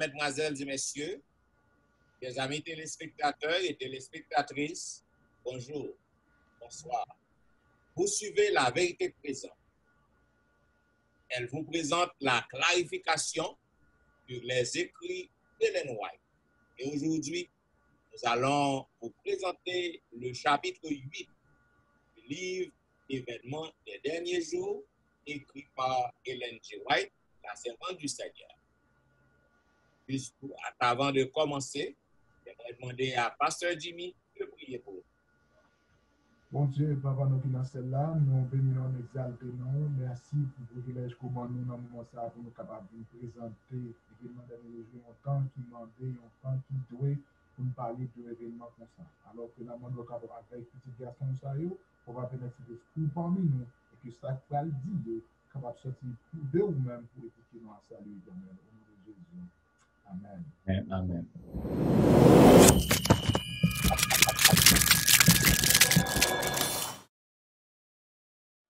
mesdemoiselles et messieurs, mes amis téléspectateurs et téléspectatrices, bonjour, bonsoir. Vous suivez La Vérité Présente. Elle vous présente la clarification sur les écrits d'Ellen White. Et aujourd'hui, nous allons vous présenter le chapitre 8 du livre Événements des derniers jours, écrit par Ellen G. White, la servante du Seigneur. Juste avant de commencer, j'aimerais demander à Pasteur Jimmy de prier pour nous. Bon Dieu, Papa, nous qui dans celle-là, nous bénissons, nous exaltons, nous. Merci pour le privilège qu'on nous dans le moment ça pour nous capables de présenter l'événement dernier jour en temps qui demandait, en temps qui doit pour nous parler de l'événement comme ça. Alors que nous demandons avec petit garçon ça, on va bénéficier de ce parmi nous et que ça va le dire, capable de sortir pour deux ou même pour écouter nous à salut éternel. Au nom de Jésus. Amen. Amen.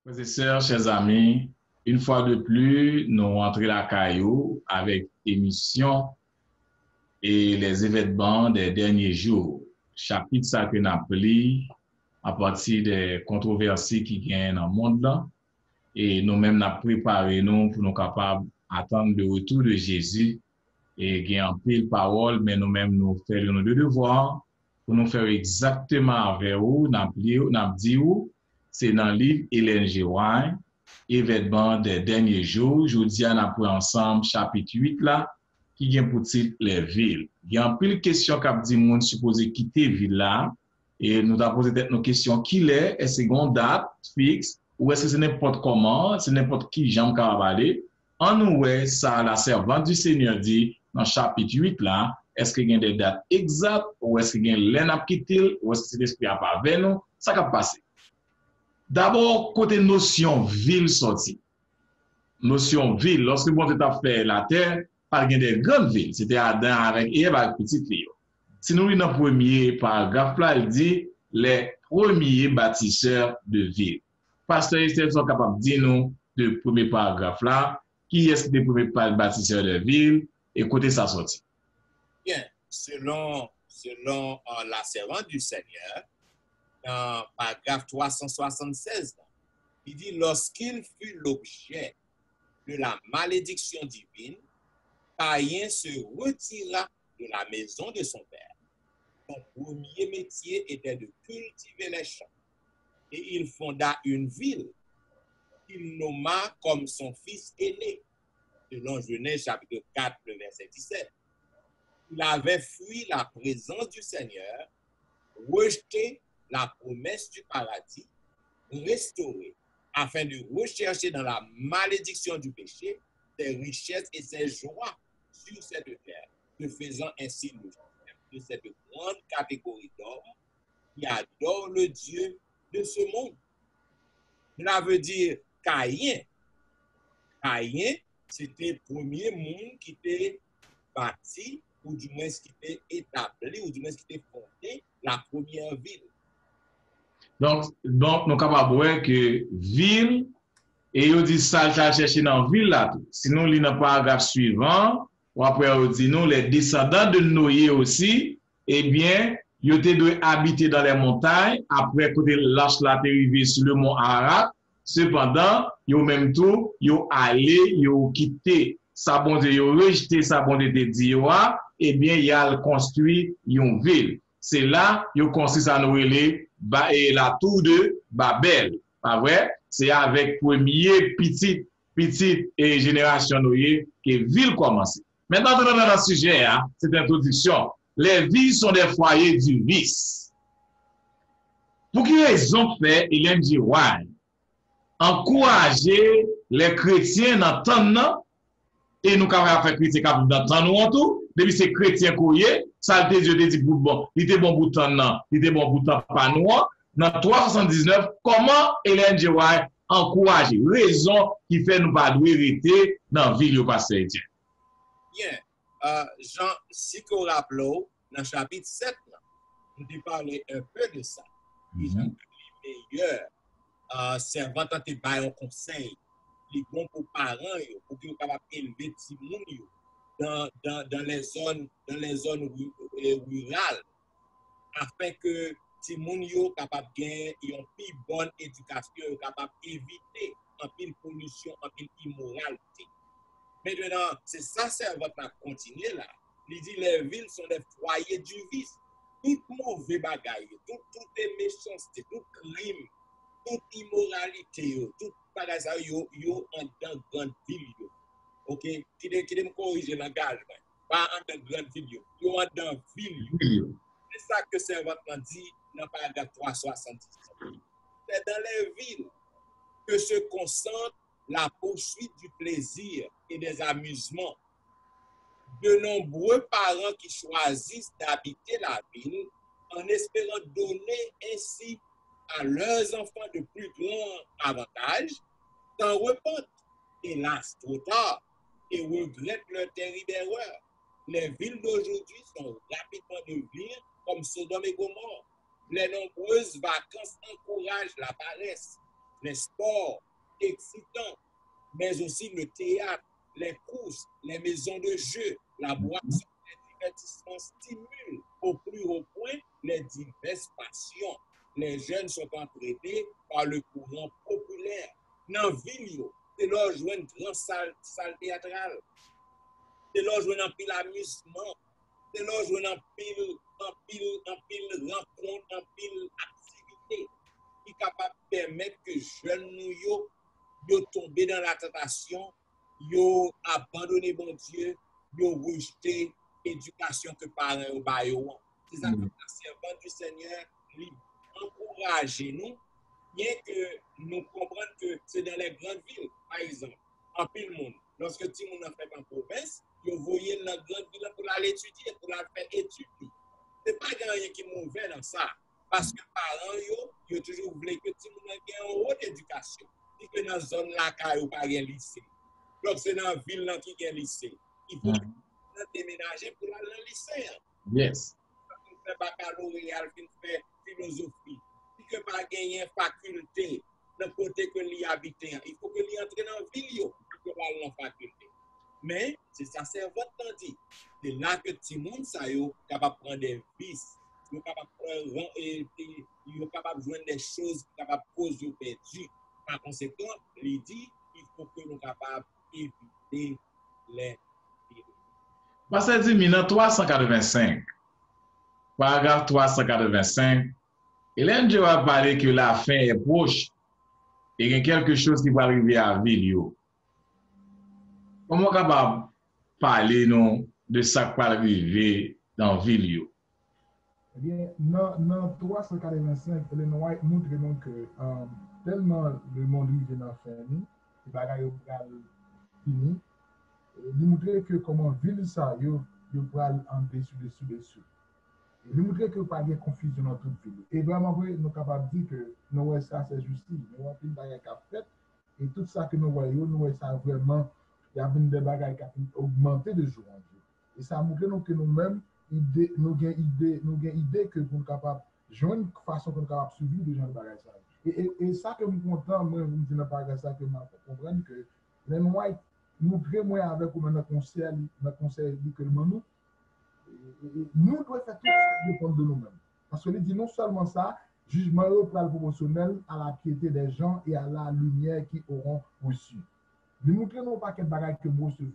Frères et sœurs, chers amis, une fois de plus, nous rentrons la caillou avec émission et les événements des derniers jours. Chapitre ça que nous appelons à partir des controversies qui gagnent dans le monde là. Et nous-mêmes, nous préparé nous pour nous capables d'attendre le retour de Jésus et gagner en pile parole, mais nous-mêmes, nous faisons nos devoirs pour nous faire exactement avec vous, nous dit c'est dans le livre Ellen G. White, événements des derniers jours. Je vous dis, on a pris ensemble chapitre 8 là, qui vient pour titre les villes. Il y a un peu de questions qu'a dit monde supposé quitter ville là, et nous avons posé nos questions qui est-ce une date fixe, ou est-ce que c'est n'importe comment, c'est n'importe qui j'aime cavaler. En nous, ça, la servante du Seigneur dit, dans chapitre 8 là, est-ce qu'il y a des dates exactes, ou est-ce qu'il y a l'un quitté, ou est-ce que c'est l'esprit à pas avec nous, ça va passer. D'abord, côté notion ville sortie. Notion ville, lorsque bon Dieu a fait la terre, par des grandes villes, c'était Adam avec Ève avec petite fille. Si nous lisons dans le premier paragraphe là, il dit les premiers bâtisseurs de villes. Pasteur Esther sont capables de dire nous le premier paragraphe là, qui est-ce les premiers bâtisseurs de villes, et côté ça sortie. Bien, selon la servante du Seigneur, dans paragraphe 376, il dit, lorsqu'il fut l'objet de la malédiction divine, Caïn se retira de la maison de son père. Son premier métier était de cultiver les champs. Et il fonda une ville qu'il nomma comme son fils aîné, selon Genèse chapitre 4, le verset 17. Il avait fui la présence du Seigneur, rejeté la promesse du paradis, restauré, afin de rechercher dans la malédiction du péché ses richesses et ses joies sur cette terre, se faisant ainsi le chef de cette grande catégorie d'hommes qui adorent le Dieu de ce monde. Cela veut dire Caïn. Caïn, c'était le premier monde qui était bâti, ou du moins qui était établi, ou du moins qui était fondé, la première ville. Donc nous sommes capables de voir que ville, et on dit ça, chercher dans la ville là. Sinon, il y a un paragraphe suivant, ou après on dit nous, les descendants de Noé aussi, eh bien, ils étaient habiter dans les montagnes, après côté lâche la arrivé sur le mont Ararat. Cependant, ils ont même tout, ils ont allé, ils ont quitté sa bonté, ils ont rejeté sa bonté de Dieu, eh bien, ils ont construit une ville. C'est là, ils ont construit ça Noé, la tour de Babel. Pas vrai? C'est avec premier petite et génération Noé que ville commence. Maintenant, dans le sujet, cette introduction, les villes sont des foyers du vice. Pour quelle raison fait Ellen G. White encourager les chrétiens dans le temps et nous avons fait chrétien dans le temps nous en tout, depuis ces chrétiens courriers, ça Dieu dit bon, il était bon bout de temps, il était bon bout de temps pas nous. Dans 379, comment Ellen G. White encourage, raison qui fait nous pas hériter dans la ville au passé. Bien, Jean, si vous vous rappelez, dans le chapitre 7, nous avons parlé un peu de ça. Les meilleurs servants ont été un conseil, les bons pour parents, pour qu'ils soient capables d'élever les petits. dans les zones rurales, afin que les gens soient capables de gagner une plus bonne éducation, capable d'éviter un peu de pollution, un peu d'immoralité. Maintenant, c'est ça, c'est votre continuer là. Il dit les villes sont des foyers du vice. Tout mauvais bagaille, toute méchanceté, tout crime, toute immoralité, tout bagaille ça, yo en grande ville. OK? Qui me corrige le langage, pas en grande ville, yo en ville. C'est ça que Saint-Valentin dit dans le paragraphe 370. C'est dans les villes que se concentre la poursuite du plaisir et des amusements. De nombreux parents qui choisissent d'habiter la ville en espérant donner ainsi à leurs enfants de plus grands avantages, s'en repentent, hélas, trop tard, et regrettent leur terrible erreur. Les villes d'aujourd'hui sont rapidement devenues comme Sodome et Gomorrhe. Les nombreuses vacances encouragent la paresse, les sports excitants, mais aussi le théâtre, les courses, les maisons de jeux, la boisson, les divertissements stimulent au plus haut point les diverses passions. Les jeunes sont entraînés par le courant populaire. Dans la ville, c'est là où je vois une grande salle théâtrale. C'est là où je vois un pile amusement. C'est là où je vois un pile rencontre, un pile activité qui est capable de permettre que jeunes nous tombent dans la tentation, yo abandonné bon Dieu, yo rejeté l'éducation que parents ont baillé. C'est ça que la servante du Seigneur lui encourage nous, bien que nous comprenions que c'est dans les grandes villes, par exemple, en pile monde. Lorsque tout le monde a fait en province, vous voyez dans la grande ville pour aller étudier, pour aller faire études. Ce n'est pas rien qui est mauvais dans ça. Parce que parents, ils ont toujours voulu que tout le monde ait une haute éducation. Si que dans la zone là, il n'y a pas de lycée. Donc, c'est dans la ville qui y a un lycée. Il faut déménager pour aller dans le lycée. Yes. Il fait baccalauréat, il fait philosophie. Il ne peut pas gagner une faculté dans le côté que l'y habite. Il faut que l'y entre dans la ville pour aller dans la faculté. Mais, c'est ça, c'est votre temps dit. C'est là que tout le monde est capable de prendre des vices. Ils sont capables de joindre des choses qui sont capables de causer perdu. Par conséquent, il dit qu'il faut que nous soyons capables d'éviter les virus. Parce que dit, 385, paragraphe 385, Hélène Dieu a parlé que la fin est proche et qu'il y a quelque chose qui va arriver à ville. Comment capable de parler de ça qui va arriver dans la ville? Eh bien, dans 385, Hélène White montre que tellement le monde est dans la fin, les bagages sont finis, il montre que comment ville ça, il va en dessous. Il montre que pas de confusion dans toute ville. Et vraiment, nous sommes capables de dire que nous ça c'est justice, nous avons une bagaille qui a fait, et tout ça que nous voyons, nous ça vraiment, il y a des bagailles qui ont augmenté de jour en jour. Et ça montre que nous-mêmes, nous avons idée que nous sommes capables de jouer une façon qu'on est capable de suivre les gens de bagaille ça. Et ça que nous sommes contents, moi, je dis dans bagaille ça que nous comprenons que les noirs, nous très moins avec notre conseil que nous. Nous devons faire tout ça dépendre de nous-mêmes. Parce que dit non seulement ça, jugement proportionnel à la piété des gens et à la lumière qu'ils auront reçue. Nous ne montrons pas quel bagage que nous recevons.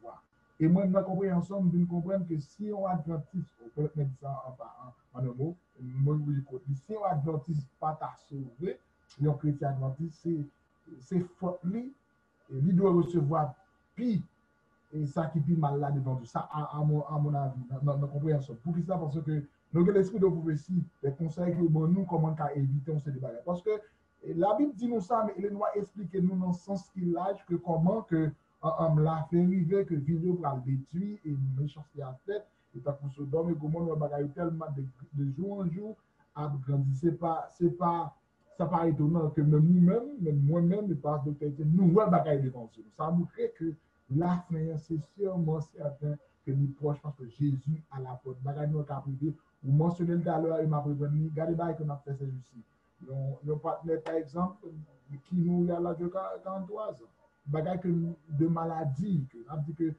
Et moi, nous comprenons ensemble, nous comprenons que si on adventiste, on peut mettre ça en un mot, si on adventiste pas ta sauvé, et on chrétien adventiste, c'est faute lui, et lui doit recevoir pire. Et ça qui est mal là devant tout ça, à mon avis, dans la compréhension. Pour ça, parce que nous avons l'esprit de prophétie, les conseils que nous, comment éviter ces débats. Parce que la Bible dit nous ça, mais il nous a expliqué nous dans le sens qu'il a, que comment que la fait arriver, que Vilio va le détruire et une méchanceté à fait, et pas pour se dormir, comment nous avons tellement de jour en jour à grandir. Ça paraît étonnant que même nous-mêmes, même moi-même, et par d'autres, nous voyons bagaille devant nous. Ça montre que la fin, c'est sûrement certain que nous proches parce que Jésus à la porte. Bagay nous a privé. Vous mentionnez le d'alors, il m'a prévenu. Regardez bagay qu'on a fait c'est ici. Nos partenaires, par exemple, qui nous a l'âge de 43 ans. Bagay de maladie, on a dit que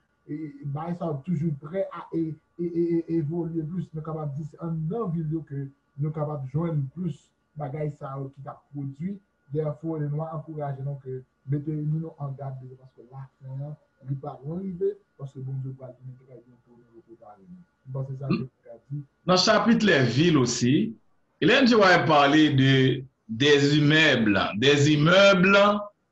bah, ça toujours prêt à évoluer plus. Nous sommes capables de dire en vidéo que nous sommes capables de joindre plus bagaille ça qui a produit. Therefore, nous encourageons donc mettez-nous en garde parce que là, il pas arriver parce que bon Dieu va nous très bien pour nous préparer. Donc c'est ça que je dis. Dans le chapitre les villes aussi, il a parlé des immeubles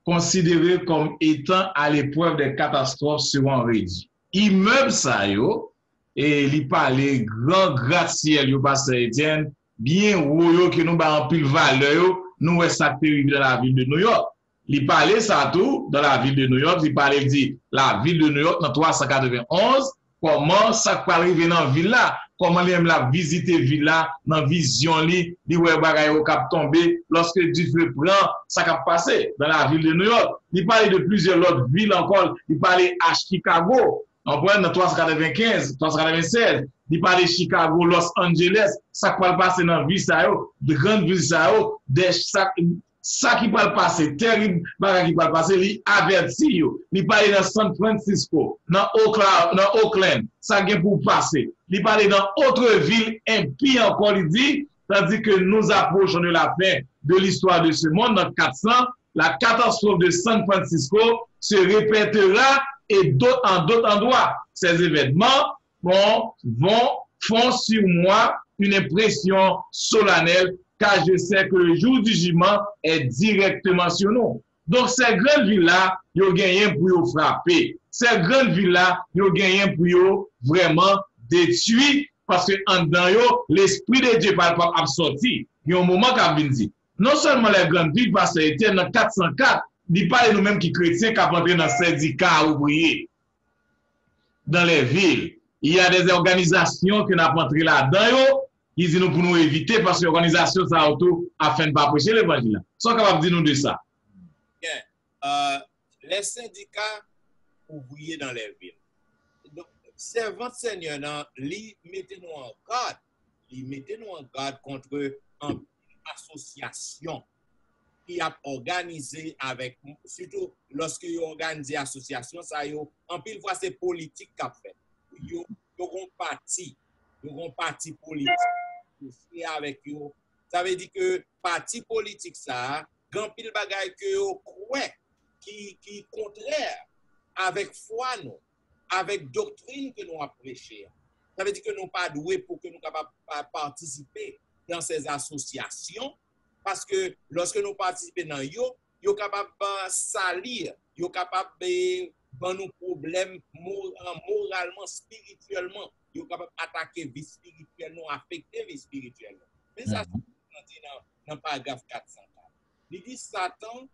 considérés comme étant à l'épreuve des catastrophes seront réduits. Immeubles ça yo, et il parlait grand gratte-ciel yo pasteur Etienne, bien haut que nous ba en pile valeur, nous ça arrivé dans la ville de New York. Il parlait ça tout dans la ville de New York, il parlait dit la ville de New York dans 391, comment ça peut arriver dans la ville là, comment il aime la visiter ville là, dans vision li ouais bagay au cap tomber, lorsque du feu prend, ça cap passer dans la ville de New York. Il parlait de plusieurs autres villes encore, il parlait à Chicago, on prend dans 395, 396, il parlait Chicago, Los Angeles, ça peut passer dans ville ça yo, de grandes villes ça yo, des ça qui va passer, terrible bagay qui va passer, il averti yo. Il parle dans San Francisco, dans Oakland, ça vient pour passer. Il parle dans autre ville, et puis encore il dit, tandis que nous approchons de la fin de l'histoire de ce monde, dans 400, la catastrophe de San Francisco se répétera et en d'autres endroits. Ces événements font sur moi une impression solennelle car je sais que le jour du jugement est directement sur nous. Donc, ces grandes villes-là, ils ont gagné pour frapper. Ces grandes villes-là, ils ont gagné pour vraiment détruire parce que en dedans, l'Esprit de Dieu par rapport à sortir. Il y a un moment qu'a dit. Non seulement les grandes villes, parce que c'était dans 404, il parle nous-mêmes qui chrétiens qui ont entré dans le syndicat ouvrier. Dans les villes, il y a des organisations qui n'ont pas entré là-dedans. Ils disent nous pour nous éviter parce que l'organisation ça auto afin de ne pas prêcher l'évangile. Sont capables de dire nous de ça. Bien. Les syndicats ouvriers dans les villes. Donc, servant Seigneur, ils mettez-nous en garde. Ils mettez-nous en garde contre une association qui a organisé avec, surtout lorsque ils organisent l'association, ça y en pile fois c'est politique qu'a fait. Ils ont parti politique. Avec eux. Ça veut dire que parti politique ça, grand pile bagay que yo croit qui contraire avec foi nous, avec doctrine que nous a prêché. Ça veut dire que nous pas doué pour que nous capables participer dans ces associations parce que lorsque nous participons dans yo capable salir, yo capable dans nos problèmes moralement, spirituellement. Ils sont capables d'attaquer vie spirituelle, non affecter vie spirituelle. Mais ça, c'est dans le paragraphe 404. Il dit Satan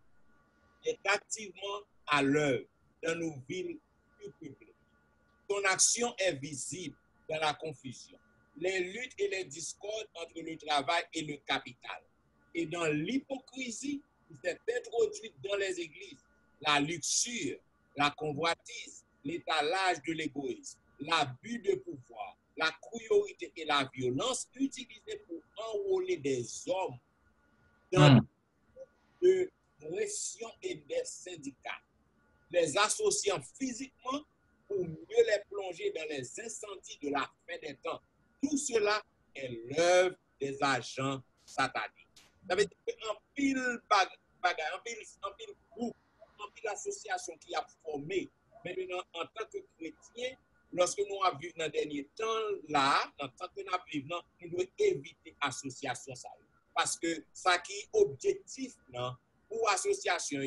est activement à l'œuvre dans nos villes publiques. Son action est visible dans la confusion, les luttes et les discordes entre le travail et le capital. Et dans l'hypocrisie, il s'est introduit dans les églises la luxure, la convoitise, l'étalage de l'égoïsme, l'abus de pouvoir, la cruauté et la violence utilisées pour enrôler des hommes dans de pression et des syndicats, les associant physiquement pour mieux les plonger dans les incendies de la fin des temps. Tout cela est l'œuvre des agents sataniques. Ça veut dire qu'un pile bagage, un pile groupe, un pile association qui a formé, maintenant en tant que chrétien, lorsque nous avons vu dans le dernier temps, là, en tant que nous vivons, nous devons éviter l'association. Parce que ça qui est objectif pour l'association,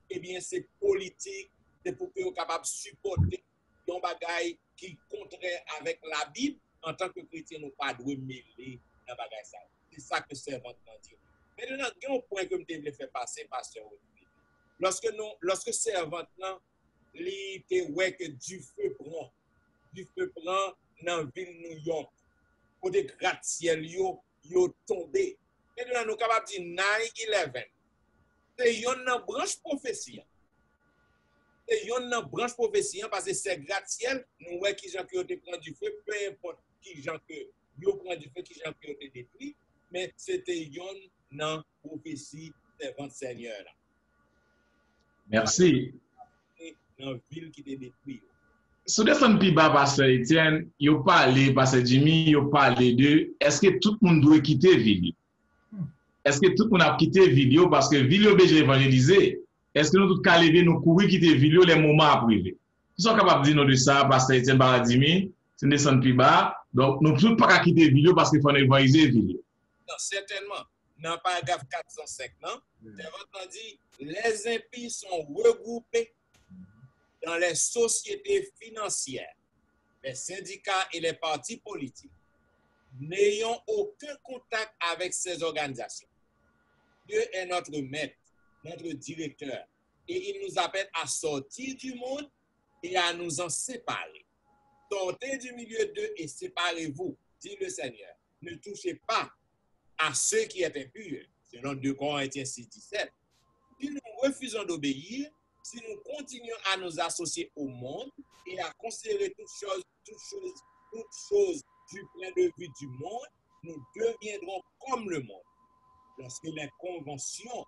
eh bien, c'est politique, c'est pour que nous soyons capables de supporter un bagage qui est contraire avec la Bible. En tant que chrétien, nous ne pouvons pas mêler dans bagage ça. C'est ça que c'est votre dit. Maintenant, il y a un point que je voulais faire passer, pasteur. Lorsque servant, il était ouais que du feu prend dans la ville de New York. Pour des gratte-ciel, yo tombé. Maintenant, nous sommes capables de dire 9/11. C'est une branche prophétie. C'est une branche prophétie parce que c'est gratte-ciel, nous voyons qui gens qui ont pris du feu, peu importe qui gens qui ont pris du feu, qui gens qui ont été détruits, mais c'était une prophétie servant Seigneur. Merci. Dans la ville qui était détruite. Sous descend plus bas, Pasteur Etienne, yo parlé, Pasteur Jimmy, yo parlé de, est-ce que tout le monde doit quitter ville? Est-ce que tout le monde a quitté ville parce que ville est déjà évangélisé? Est-ce que nous tous qu'à lever, nous courir quitter ville les moments à priver? Ils sont capables de dire nous de ça, Pasteur Etienne Baradimi, c'est descend plus bas, donc nous tous pas qu'à quitter ville parce qu'il faut évangéliser ville. Non, certainement. Dans le paragraphe 405, non? C'est votre dit, les impies sont regroupés dans les sociétés financières, les syndicats et les partis politiques, n'ayant aucun contact avec ces organisations. Dieu est notre maître, notre directeur, et il nous appelle à sortir du monde et à nous en séparer. Sortez du milieu d'eux et séparez-vous, dit le Seigneur. Ne touchez pas à ceux qui est impurs, selon 2 Corinthiens 6, 17. Si nous refusons d'obéir, si nous continuons à nous associer au monde et à considérer toutes choses du point de vue du monde, nous deviendrons comme le monde. Lorsque les conventions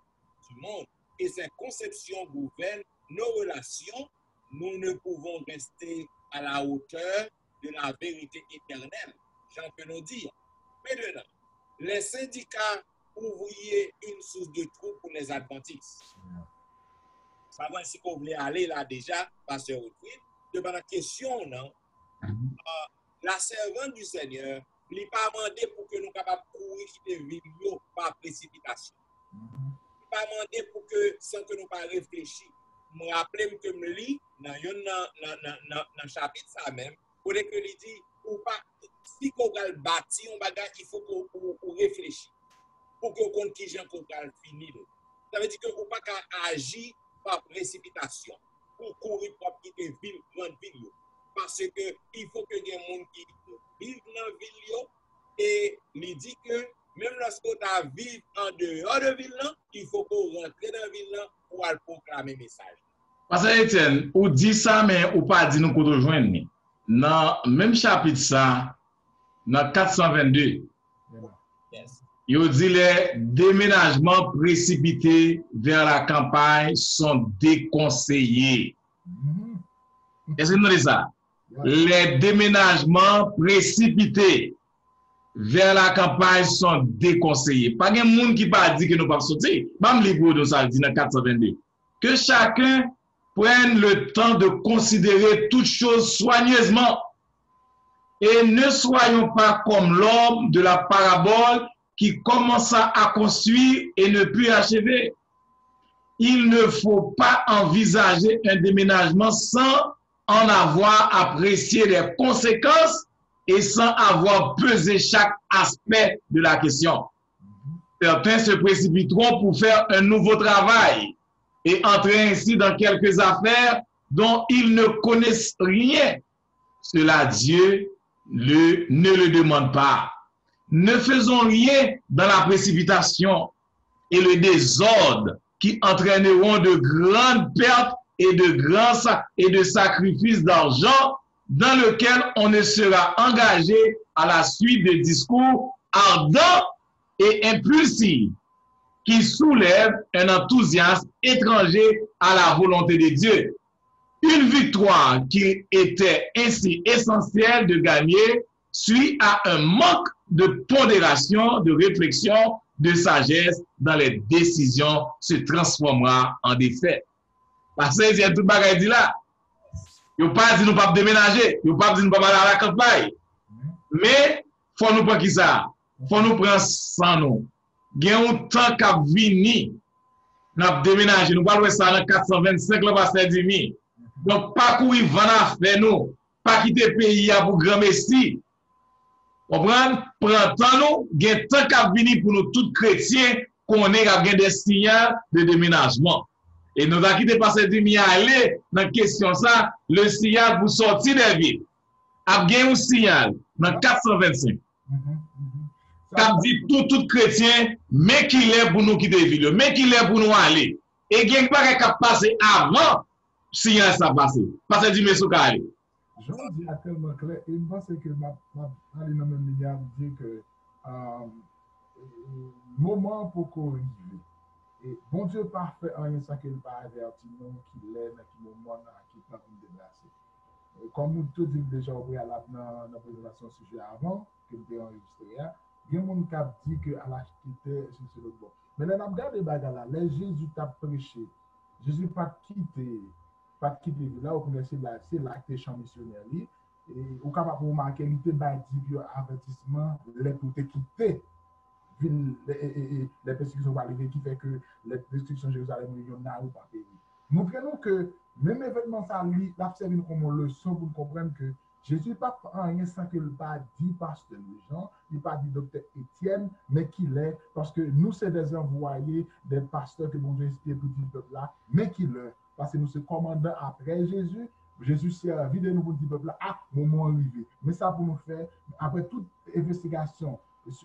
du monde et ses conceptions gouvernent nos relations, nous ne pouvons rester à la hauteur de la vérité éternelle. Jean peut nous dire. Maintenant, les syndicats ouvriers, une source de trou pour les adventistes. Ça va si vous voulez aller là déjà, pasteur Wilfrid, devant la question, non? La servante du Seigneur, il n'est pas demandé pour que nous capables de courir quitter ville par précipitation. Il n'est pas demandé pour que, sans que nous pas réfléchir. Je me rappelle que je me lis dans le chapitre ça même, pour que il dit, ou pas, si on va bâtir un bagage, il faut qu'on réfléchisse. Pour qu'on compte qui j'en qu'on va finir. Ça veut dire qu'on ne peut pas agir par précipitation pour courir pour quitter ville, grande ville. Parce que il faut que des gens qui vivent dans la ville et il dit que même lorsqu'on vit en dehors de ville, il faut qu'on rentre dans la ville pour aller proclamer le message. Parce que Etienne, ou dit ça, mais ou pas dit nous qu'on rejoindre. Dans le même chapitre, ça, dans 422, Yes. il dit les déménagements précipités vers la campagne sont déconseillés. Est-ce que vous avez ça? Les déménagements précipités vers la campagne sont déconseillés. Pas de monde qui pas dit que nous ne pouvons pas sortir. Même les gros de ça, dit dans 422. Que chacun prenne le temps de considérer toutes choses soigneusement. Et ne soyons pas comme l'homme de la parabole qui commença à construire et ne put achever. Il ne faut pas envisager un déménagement sans en avoir apprécié les conséquences et sans avoir pesé chaque aspect de la question. Certains se précipiteront pour faire un nouveau travail et entrer ainsi dans quelques affaires dont ils ne connaissent rien. Cela, Dieu ne le demande pas. Ne faisons rien dans la précipitation et le désordre qui entraîneront de grandes pertes et de sacrifices d'argent dans lequel on ne sera engagé à la suite de discours ardents et impulsifs qui soulèvent un enthousiasme étranger à la volonté de Dieu. Une victoire qui était ainsi essentielle de gagner suite à un manque de pondération, de réflexion, de sagesse dans les décisions se transformera en défaite. Parce que il y a tout le bagage dit là. Il n'y a pas dit nous pas déménager, il n'y a pas dit nous pas aller à la campagne. Mais il faut nous prendre qui ça? Il faut nous prendre sans nous. Il y a un temps qu'a vini, nous avons déménagé, nous parlons de ça en 425, le pasteur Dimi. Donc, pas courir vendre affaire nous, pas quitter le pays pour grand messie. Comprendre? Prends temps nous, il y a un temps qu'a vini pour nous tous chrétiens qu'on ait des signaux de déménagement. Et nous avons quitté pasteur Dimi à aller dans la question ça, le signal pour sortir des villes. A bien un signal dans 425. Cap dit tout chrétien, mais qu'il est pour nous quitter la ville, mais qu'il est pour nous aller. Et il y a un bagage qui a passé avant, si ça passe. Parce que Dieu me aller. Je dis tellement clair, et je pense que ma dans le même milliard dit que moment pour corriger. Et bon Dieu parfait, rien ça qu'il pas averti nous, qu'il est, mais qu'il moment qui pas nous déplacer. comme nous tous dit déjà au préalable dans la présentation sujet avant, que nous avons enregistré, il y a des gens qui ont dit que à l'architecte, c'est le bon. Mais là, on regarde les bagages là, les Jésus t'a prêché. Jésus pas quitté là, au commencer là, c'est l'acte champ missionnaire. Et au capable de remarquer, il était bâti avertissement, les pour te quitter. Les persécutions vont arriver qui fait que les destructions de Jérusalem n'ont pas péri. Nous prenons que même événement ça lui l'a servi comme une leçon pour comprendre que Jésus n'est pas rien sans que le pas dit pasteur Jean, il n'est pas dit docteur Étienne, mais qu'il est, parce que nous c'est des envoyés, des pasteurs que bon Dieu inspiré pour dire peuple là, mais qu'il est, parce que nous sommes commandants après Jésus. Jésus s'est servi de nous pour dire peuple là, moment arrivé. Mais ça pour nous faire, après toute investigation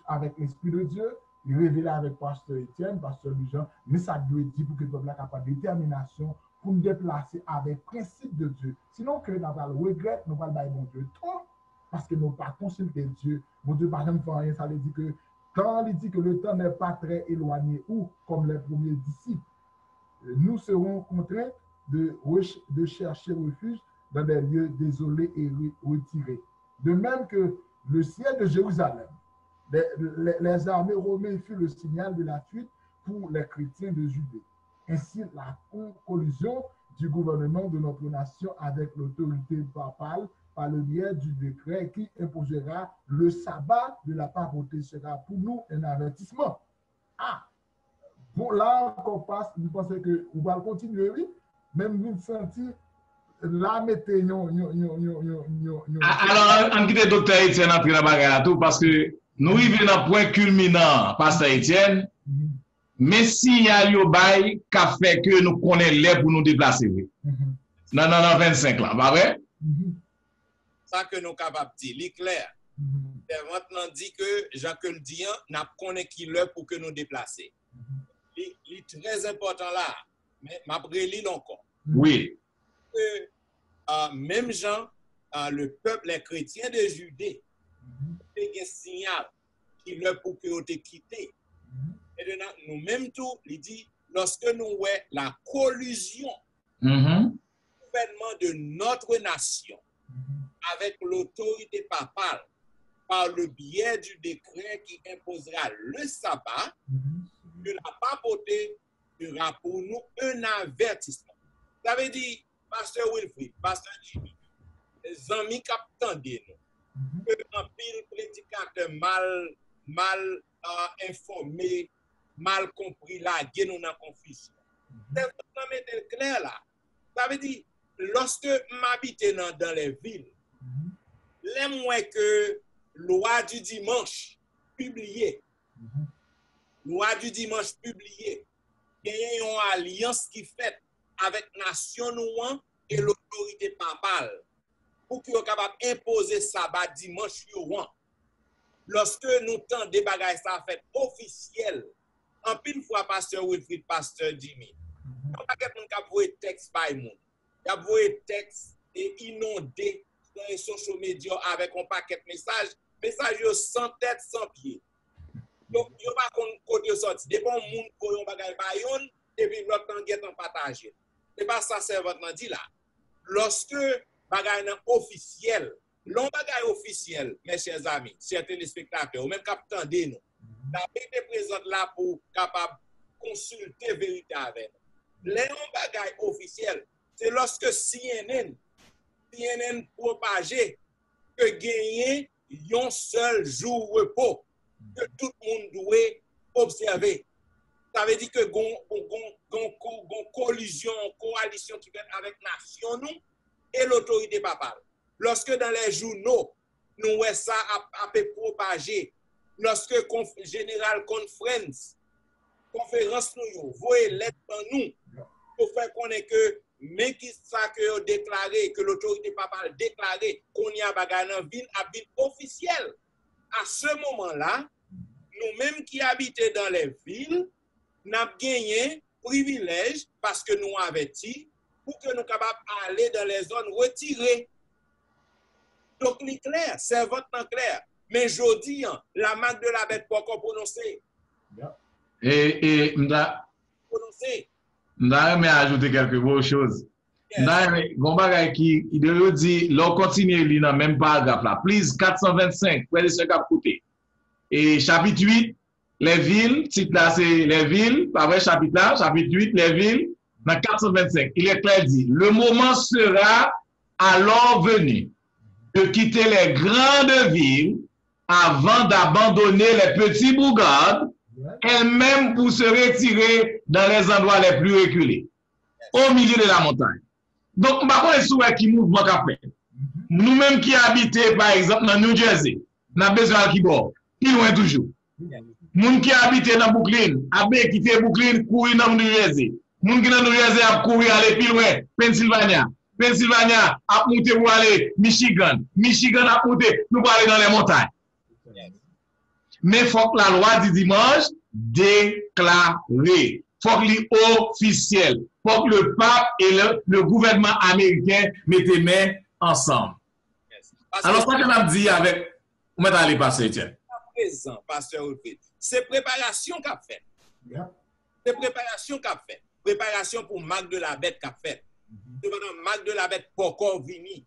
avec l'Esprit de Dieu, il révélé avec pasteur Étienne, pasteur Jean, mais ça doit être dit pour que le peuple là capable de détermination pour nous déplacer avec le principe de Dieu. Sinon, que nous allons regretter, nous allons bailler mon Dieu trop, parce que nous n'avons pas consulté Dieu. Mon Dieu, par exemple, rien, ça veut dire que quand il dit que le temps n'est pas très éloigné, ou comme les premiers disciples, nous serons contraints de chercher refuge dans des lieux désolés et retirés. De même que le ciel de Jérusalem, les armées romaines furent le signal de la fuite pour les chrétiens de Judée. Ainsi, la collusion du gouvernement de notre nation avec l'autorité papale par le biais du décret qui imposera le sabbat de la papauté sera pour nous un avertissement. Bon, là, on passe, nous pensons que on va continuer, oui, même nous sentir là, mettez Alors, on quitte docteur Étienne après la bagarre tout parce que nous arrivons à un point culminant, pasteur Étienne. Mais s'il y a un bail qui a fait que nous connaissons l'air pour nous déplacer. Non, 25 là, pas vrai? Ça que nous sommes capables de dire, c'est clair. Maintenant dit que Jacques le dit, nous connaissons qui l'heure pour que nous déplacer. C'est très important là, mais je vais lire encore. Oui. Même Jean, le peuple, les chrétiens de Judée, c'est un signal qui l'heure pour que nous te quitté. Et nous-mêmes tout, il dit, lorsque nous voyons la collusion du gouvernement de notre nation avec l'autorité papale par le biais du décret qui imposera le sabbat, que la papauté sera pour nous un avertissement. Ça veut dire, pasteur Wilfrid, pasteur Jimmy, les amis captants de nous, que un pile prédicateur mal informé, mal compris là, il nous dans confusion. C'est clair là. Ça veut dire, lorsque m'habite dans les villes, les mois que loi du dimanche publiée, il y a une alliance qui fait avec nation nous et l'autorité papale pour qu'ils soient capables d'imposer sabbat dimanche. Lorsque nous tentons des bagages ça fait officiel, en pile fois pasteur Wilfrid, pasteur Jimmy, on a quelqu'un qui a voué texte par monde, il a voué texte et inondé dans les social media avec un paquet de messages sans tête, sans pied. Donc, il n'y a pas de côté sorti. Des bons monde pour un bagage bayon, et puis l'autre temps est en partagé. Et pas ça, c'est votre dit là. Lorsque bagage officiel, l'on bagage officiel, mes chers amis, chers téléspectateurs, ou même capitaine de nous, la été présente là pour capable consulter vérité avec nous. Les bagage officiel, c'est lorsque CNN propagé que gagner un seul jour repos que tout le monde doit observer. Ça veut dire que coalition qui fait avec nation nous et l'autorité papale. Lorsque dans les journaux, nous voyons ça à propager, lorsque Général Conférence nous voyez lettre dans nous pour faire connaître que mais qui ça que déclaré que l'autorité papale déclaré qu'on y a bagarre dans ville à ville officielle. À ce moment-là, nous-mêmes qui habitons dans les villes, nous avons gagné privilège parce que nous avertis pour que nous soyons capables d'aller dans les zones retirées. Donc, c'est clair, c'est votre temps clair. Mais je dis, la marque de la bête pas encore prononcée. Et m'da ajouter quelques autres choses. Gon bagay qui il dit l'on continue li dans même paragraphe là. Please 425 frères et sœurs qui écouté. Et chapitre 8 les villes, titre là c'est les villes, pas vrai chapitre là, chapitre 8 les villes dans 425. Il est clair dit le moment sera alors venu de quitter les grandes villes avant d'abandonner les petits bourgades elles-mêmes pour se retirer dans les endroits les plus reculés au milieu de la montagne. Donc, par contre, les qui mouvement qu'a fait. Nous-mêmes qui habitons, par exemple, dans New Jersey, dans besoin qui bord, qui loin toujours. Moun qui habitent dans Brooklyn, a bien quitté Brooklyn, courir dans New Jersey. Moun qui dans New Jersey a courir aller plus loin, Pennsylvania. Pennsylvania a monté pour aller Michigan. Michigan a monté pour aller dans les montagnes. Mais il faut que la loi du dimanche déclarée. Faut que l'officiel. Faut que le pape et le gouvernement américain mettent les mains ensemble. Alors, ça que je dit avec. Où est-ce aller passer, Etienne? Présent, pasteur Wilfrid. C'est préparation qu'a fait. C'est préparation qu'a fait. Préparation pour Marc de la Bête qu'a fait. Devant Marc de la Bête, pas encore vini.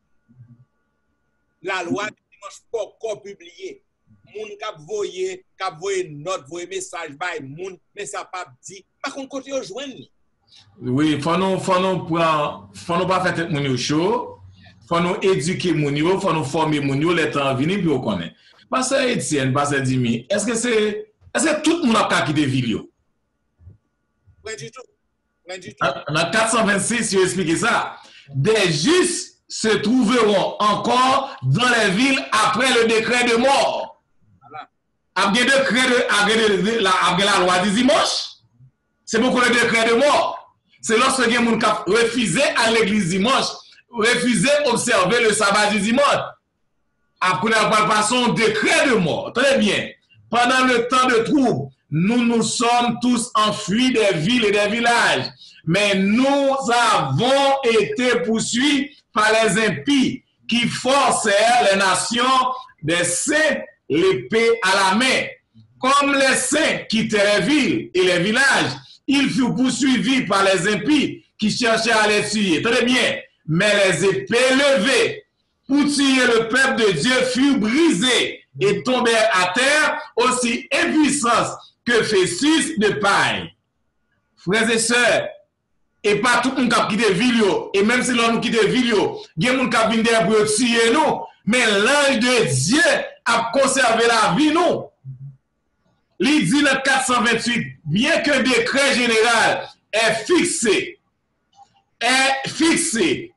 La loi du dimanche, pas encore publiée. Moun k'ap voye note, voye message bay moun, mais ça pas dit. Par contre, côté yo joindre ni. Oui, faut nous pas faire tête moun yo chaud. Faut nous éduquer moun yo, faut nous former moun yo les temps venir puis on connaît. Pasteur Etienne, pasteur Dimi, est-ce que tout le monde a quitté ville yo? Rien du tout. Dans 426, je vais expliquer ça. Des justes se trouveront encore dans les villes après le décret de mort. Après la loi du dimanche, c'est beaucoup le décret de mort. C'est lorsque les gens ont refusé à l'église dimanche, refusé d'observer le sabbat du dimanche. Après la passation, décret de mort. Très bien. Pendant le temps de trouble, nous sommes tous enfuis des villes et des villages. Mais nous avons été poursuivis par les impies qui forcèrent les nations des saints l'épée à la main. Comme les saints quittaient les villes et les villages, ils furent poursuivis par les impies qui cherchaient à les tuer. Très bien. Mais les épées levées pour tuer le peuple de Dieu furent brisées et tombèrent à terre aussi impuissants que fessus de paille. Frères et sœurs, et pas tout le monde qui quitte ville, et même si l'on quitte ville, il y a des gens qui viennent pour tuer nous, mais l'ange de Dieu a conservé la vie, nous. Il dit dans 428, bien qu'un décret général est fixé,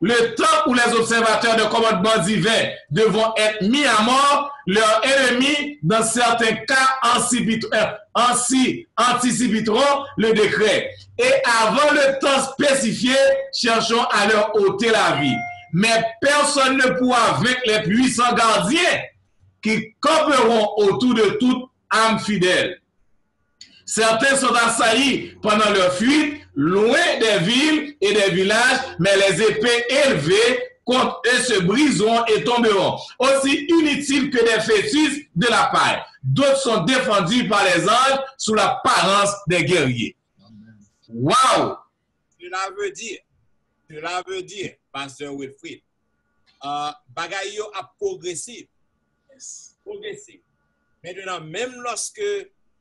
le temps où les observateurs de commandements divins devront être mis à mort, leurs ennemis, dans certains cas, anticiperont le décret. Et avant le temps spécifié, cherchons à leur ôter la vie. Mais personne ne pourra vaincre les puissants gardiens qui camperont autour de toute âme fidèle. Certains sont assaillis pendant leur fuite, loin des villes et des villages, mais les épées élevées contre eux se briseront et tomberont, aussi inutiles que des fœtus de la paille. D'autres sont défendus par les anges sous l'apparence des guerriers. Waouh! Cela veut dire, pasteur Wilfrid, bagay yo a progressif. Maintenant, même lorsque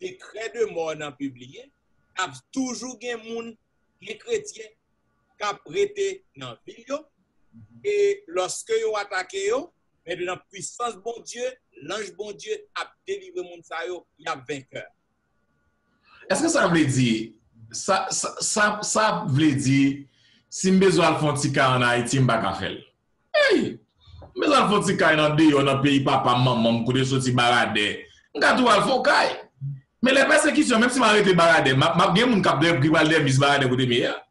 décret de mort nan publié, y a toujours des moun, les chrétiens, qui ont prêté dans la ville, et lorsque yo attaqué yo, maintenant, puissance bon Dieu, l'ange bon Dieu a délivré moun sa yo, y a vainqueur. Est-ce que ça veut dire, ça veut dire, si besoin de faire un petit cas en Haïti, m'ba ka fel. Hey! Besoin de faire un petit cas dans le pays, papa, maman, m'kou de sorti barade. M'ka tou al fon kay. Mais les persécutions, même si m'arrête barade, m'a gen moun kap de gribal de mis barade kote meya.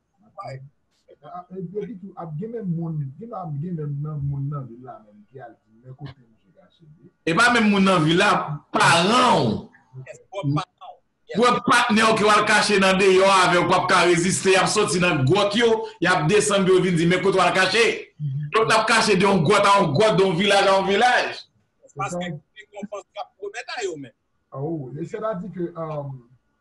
Et pas même moun nan villa, parents. Pour partenaire qui va cacher dans des yo avec quoi pas résister, y a sorti dans grotte yo, y a descendu au vin dire mais quoi va cacher. Donc n'a caché de un grotte dans village en village. Parce que on pense qu'à promettre yo même. Oh, et cela dit que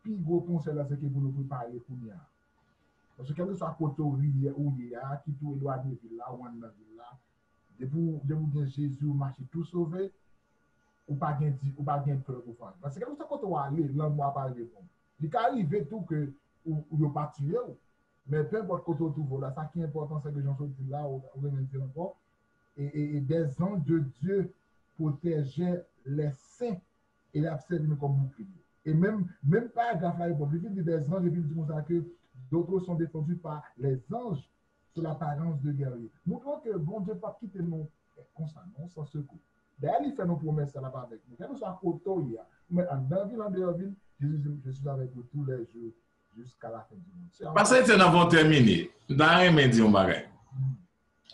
puis gros conseil là c'est que vous nous préparez pour nous. Parce que quel que soit côté où il y a, qui tout éloigné de là, ou en dans là, de vous Jésus marcher tout sauvé, ou pas bien peur pour faire. Parce que quel que soit côté où aller, l'homme va pas arriver. Il peut arriver tout que ou pas tuer, mais peu importe côté où tout là, ça qui est important, c'est que j'en suis là, ou dire encore, et des anges de Dieu protégeaient les saints et les servi comme bouclier. Et même pas grave là, il dit des anges, et puis il dit comme ça que d'autres sont défendus par les anges sous l'apparence de guerriers. Montrons que bon Dieu pas quitter nous comme ça, non, sans secours. D'ailleurs, il fait nos promesses là-bas avec nous. Quel que soit côté il y a, mais en ville, en dehors ville, je suis avec vous tous les jours jusqu'à la fin du monde. Parce que nous avons terminé. Dans un média, on va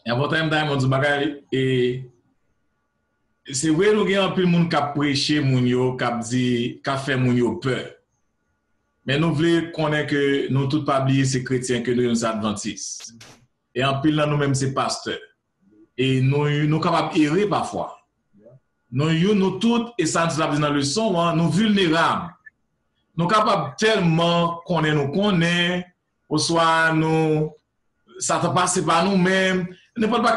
et avant de dire et c'est vrai nous avons un peu de monde qui a prêché moun yo, qui a dit qui a fait moun yo peur. Mais nous voulons connaître que nous tous pas oublier ces chrétiens que nous sommes adventistes. Et en pile là nous-mêmes c'est pasteurs. Et nous capables errer parfois. Nous tous et ça nous l'a dit dans le leçon, hein, nous vulnérables. Nous capables tellement connaît ou soit nous ça te passe par nous-mêmes,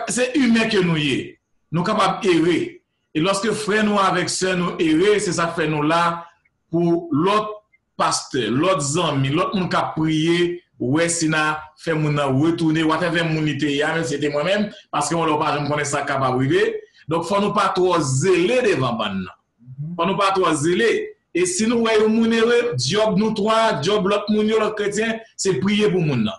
c'est humain que nous y est. Nous capables errer. Et lorsque frère nous avec sœur nous errer, c'est ça fait nous là pour l'autre pasteur, l'autre ami, l'autre monde qui a prié, ouais si na fait moun retourner whatever monité même c'était moi-même parce que on l'a pas connaît ça capable arriver. Donc faut nous pas trop zéler devant banna. Faut nous pas trop zéler. Et si nous voyons moun heureux, job nous trois, job l'autre moun l'autre chrétien, c'est prier pour moun.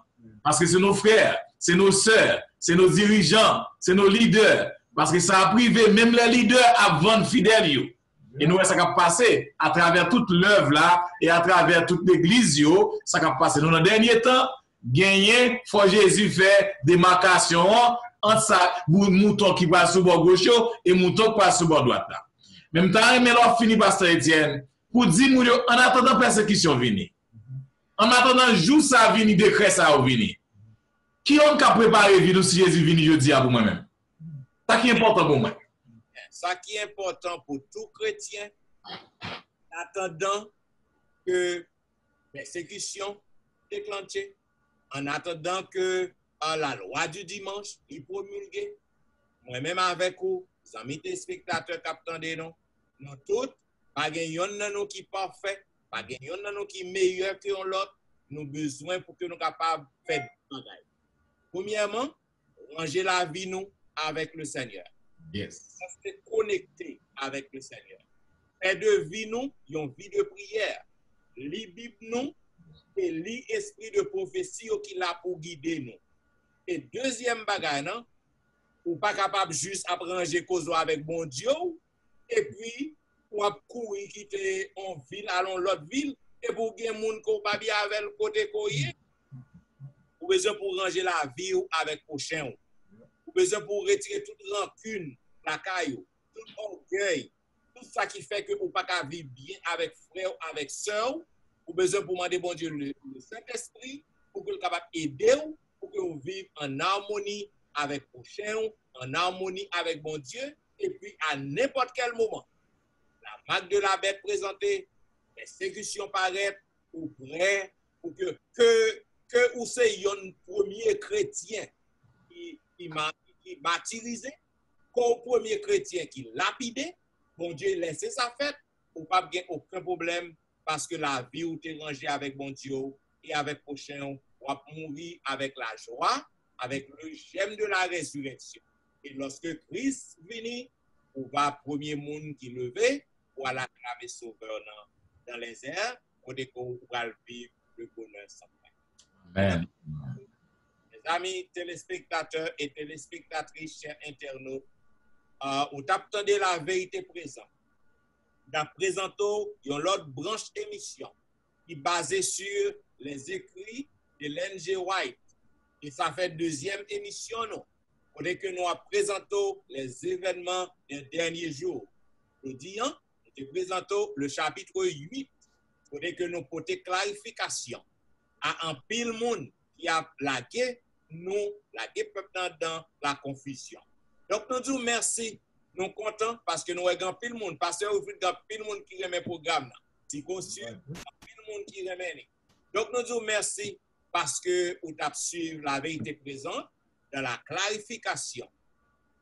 Parce que c'est nos frères, c'est nos sœurs, c'est nos dirigeants, c'est nos leaders. Parce que ça a privé même les leaders avant fidèles. Et nous, ça a passé à travers toute l'œuvre là et à travers toute l'église, ça a passé. Nous, dans le dernier temps, gagner, faut Jésus faire démarcation entre ça, mouton qui passe sur le bord gauche et mouton qui passe sur le bord droit là. Même temps, mais là, fini, Pasteur Etienne, pour dire, en attendant persécution venir, en attendant jour ça venir, décret ça venir. Qui on a préparé vie si Jésus vient jeudi pour moi-même? Ça qui est important pour moi. Ça qui est important pour tout chrétien, en attendant que l'exécution déclenchée, en attendant que la loi du dimanche est promulguée, moi-même avec vous, les amis téléspectateurs qui nous, nous tous, pas de nous qui est parfait, pas de nous qui est meilleur que l'autre, nous avons besoin pour que nous soyons capables de faire des choses. Premièrement, ranger la vie nous avec le Seigneur. Yes. Rester connecté avec le Seigneur. Faire de vie nous, une vie de prière. Lis Bible nous et lis esprit de prophétie qui l'a pour guider nous. Et deuxième bagage, non, ou pas capable juste apprendre cause avec bon Dieu et puis ou courir quitter en ville allons l'autre ville et pour gagner monde ko pas bien avec le côté koyé. Ou besoin pour ranger la vie avec prochain. Ou besoin pour retirer toute rancune, la caillou, tout orgueil, tout ça qui fait que ou pas qu'à vivre bien avec frère, avec sœur, ou besoin pour demander bon Dieu le Saint-Esprit pour que le capable aider pour que vous viviez en harmonie avec prochain, en harmonie avec bon Dieu et puis à n'importe quel moment la marque de la bête présentée, l'exécution paraît ou prêt pour que ou c'est un premier chrétien qui martyrisé, comme premier chrétien qui lapidé, bon Dieu laisse sa fête, ou pas bien aucun problème, parce que la vie où tu es rangé avec bon Dieu et avec prochain, ou va mourir avec la joie, avec le gemme de la résurrection. Et lorsque Christ vient, on va premier monde qui levé, pour aller acclamer Sauveur dans les airs, pour vivre le bonheur sans fin. Amen. Mes amis téléspectateurs et téléspectatrices, chers internautes, on t'attendait la vérité présente. Nous présentons une autre branche d'émission qui est basée sur les écrits de Ellen White. Et ça fait deuxième émission, non? On est que nous présentons les événements des derniers jours. Aujourd'hui, nous présentons le chapitre 8. On est que nous portons clarification à un pile monde qui a lagué peuple dans la confusion. Donc, nous disons merci. Nous sommes contents parce que nous avons pile monde. Parce que nous avons pile monde qui remet le programme. C'est conçu, pile monde qui remet. Donc, nous disons merci parce que vous avez suivi la vérité présente dans la clarification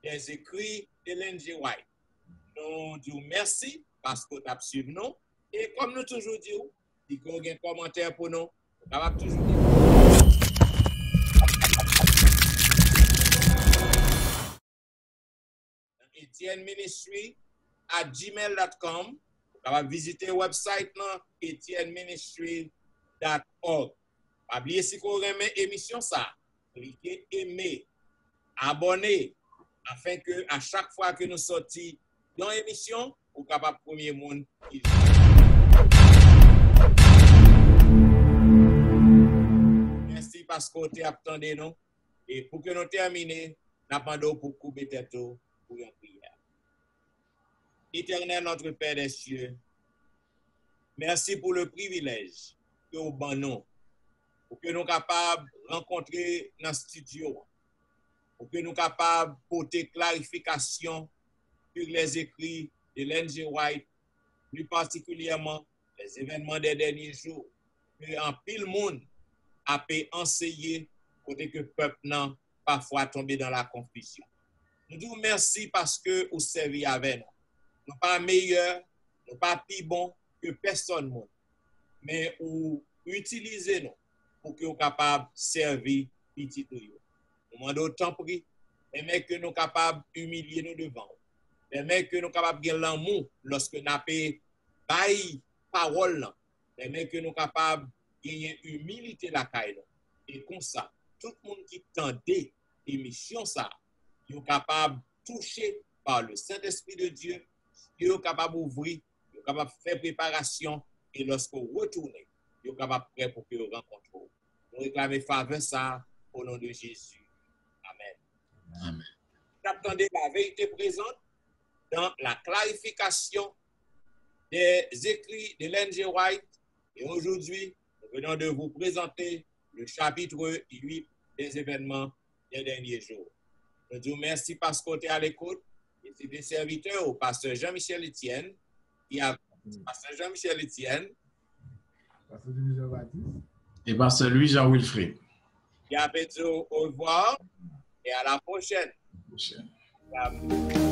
des écrits de Ellen G. White. Nous disons merci parce que vous avez suivi nous. Et comme nous toujours disons, si vous avez un commentaire pour nous, vous avez toujours dire. etienneministry@gmail.com. Vous pouvez visiter le website etienneministry.org. Pas oublier si vous aimez l'émission ça, cliquez aimer, abonner afin que à chaque fois que nous sortons dans l'émission, vous soyez capable premier monde. Merci parce que vous attendez nous et pour que nous terminions, nous demandons pour couper tête pour une prière. Éternel notre Père des cieux, merci pour le privilège que vous donnez pour que nous soyons capables de rencontrer dans le studio, pour que nous soyons capables de porter clarification sur les écrits de Ellen G. White, plus particulièrement les événements des derniers jours, que en pile monde a pu enseigner côté que le peuple n'a parfois tombé dans la confusion. Nous disons merci parce que vous servez avec nous. Nous ne sommes pas meilleurs, nous ne sommes pas plus bons que personne, mais vous utilisez-nous pour que nous soyons capables de servir petit nous. Nous demandons autant prix, mais que nous sommes capables d'humilier nous devant. Mais que nous sommes capables de gagner l'amour lorsque nous avons bail parole, mais que nous sommes capables de gagner humilité la caille. Et comme ça, tout le monde qui tendait l'émission, ça, est capable de toucher par le Saint-Esprit de Dieu, est capable d'ouvrir, est capable de faire préparation, et lorsque vous retournez, est capable de prêt pour que vous rencontrez. Nous réclamons faveur ça au nom de Jésus. Amen. Amen. Vous attendez la vérité présente dans la clarification des écrits de Ellen G. White. Et aujourd'hui, nous venons de vous présenter le chapitre 8 des événements des derniers jours. Nous disons merci parce qu'on est à l'écoute. Et c'est des serviteurs au pasteur Jean-Michel Etienne, pasteur Jean-Michel Etienne, Pasteur Jean Baptiste, et pasteur Louis-Jean Wilfrid. qui a dit au revoir et à la prochaine. Prochaine. Amen.